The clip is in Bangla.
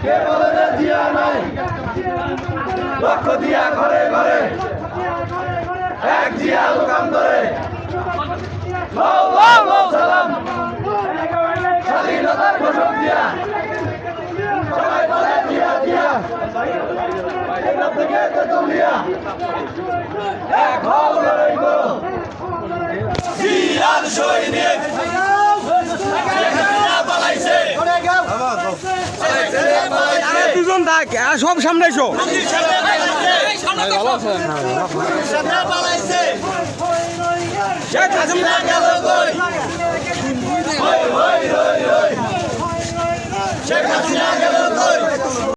কে বলে যে জিয়া নাই লক্ষ দিয়া ঘরে ঘরে এক জিয়া দোকান ধরে লাও লাও লাও সালাম স্বাধীনতার ঘোষক জিয়া সবাই বলে জিয়া জিয়া এখান থেকে তেতুলিয়া এক হও লড়াই করো জিয়ার সৈনিক পালাইছে দুজন থাক সব সামনে এসো শেখ হাসিনা গেল কই শেখ হাসিনা